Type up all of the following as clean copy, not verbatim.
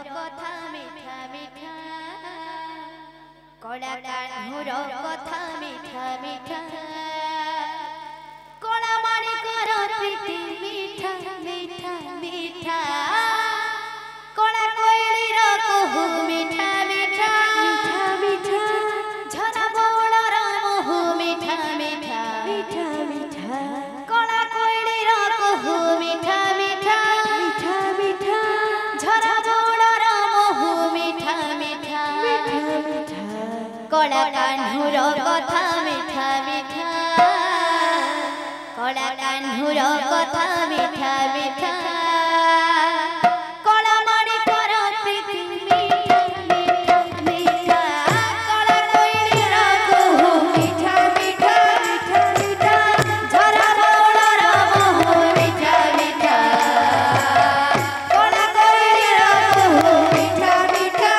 कथा मिठा मिठा कला कान्हूर कथा मिठा मिठा कला माणिकर प्रीति मिठा मिठा मिठा कला कोइलीर कहू मिठा मिठा मिठा झरा बौलर महू मिठा मिठा मिठा मिठा कला कोइलीर कहू मिठा मिठा मिठा मिठा झरा बौलर महू मिठा मिठा मिठा मिठा कला कान्हूर कथा मिठा मिठा कला कान्हूर कथा मिठा मिठा कला माणिकर प्रीति मिठा मिठा मिठा कला कोइलीर कहू मिठा मिठा मिठा मिठा झरा बौलर महू मिठा मिठा कला कोइलीर कहू मिठा मिठा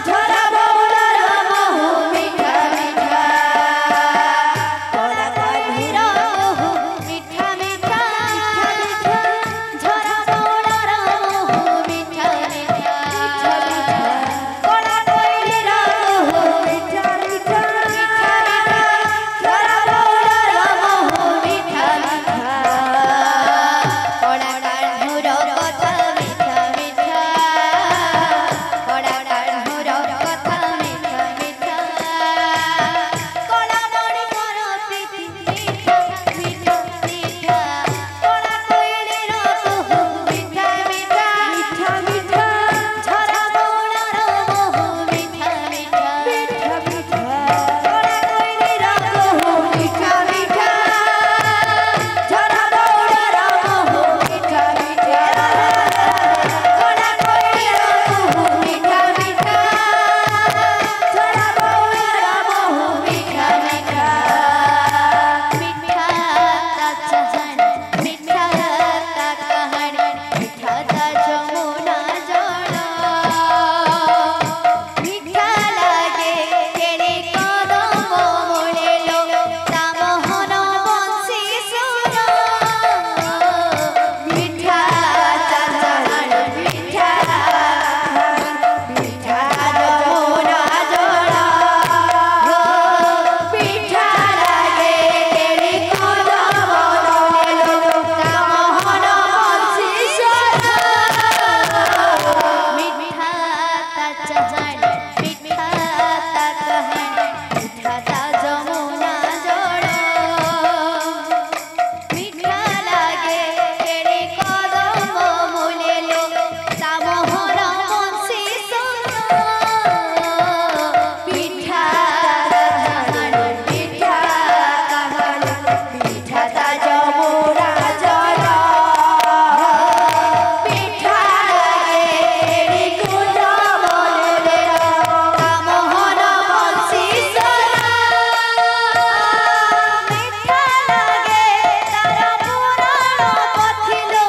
झरा बौलर महू मिठा मिठा कला कान्हूर कहू मिठा मिठा झरा बौलर महू मिठा मिठा कला कोइलीर कहू मिठा मिठा झरा बौलर महू मिठा मिठा कला कान्हूर कथा मिठा मिठा कला कान्हूर कथा मिठा मिठा कला माणिकर प्रीति मिठा मिठा मिठा कला कोइलीर कहू मिठा मिठा मिठा मिठा झरा बौलर महू मिठा मिठा मिठा मिठा कला कोइलीर कहू मिठा मिठा झरा बौलर महू मिठा मिठा कला कोइलीर कहू मिठा मिठा झरा बौलर महू मिठा मिठा मिठा ता चहन मिठा ता कहानी मिठा ता जमुना जल मिठा लागे केड़ी कदम मूले लो ता मोहन बंशी सुर मिठा ता चहन मिठा मिठा जमुना जल मिठा लागे केड़ी कदम मूले लो ता मोहन बंशी सुर मिठा ता चहन मिठा ता कहानी मिठा ता जमुना जल मिठा लागे केड़ी कदम मूले लो ता मोहन बंशी सुर मिठा चहन मिठा कहानी मिठा ता जमुना जल मिठा लागे केड़ी कदम मूले लो ता मोहन बंशी सुर मिठा लागे तार पुराण पथिलो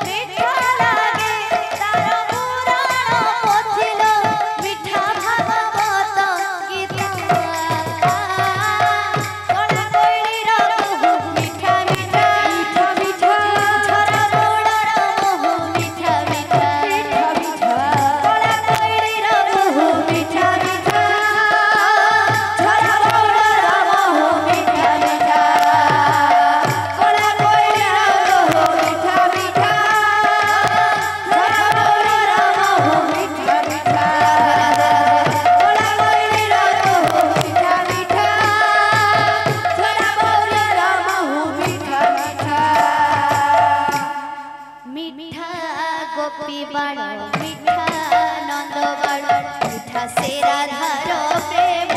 मिठा लागे तार पुराण पथिलो मिठा भागवत गीता कला कोइलीर कहू मिठा मिठा मिठा मिठा झरा बौलर महू मिठा मिठा मिठा मिठा कला कोइलीर कहू मिठा मिठा झरा बौलर महू मिठा मिठा कला कोइलीर कहू मिठा मिठा झरा बौलर महू मिठा मिठा कला कोइलीर कहू मिठा मिठा झरा बौलर महू मिठा मिठा मिठा गोपी बाण मिठा नंद बाण मिठा से राधार प्रेम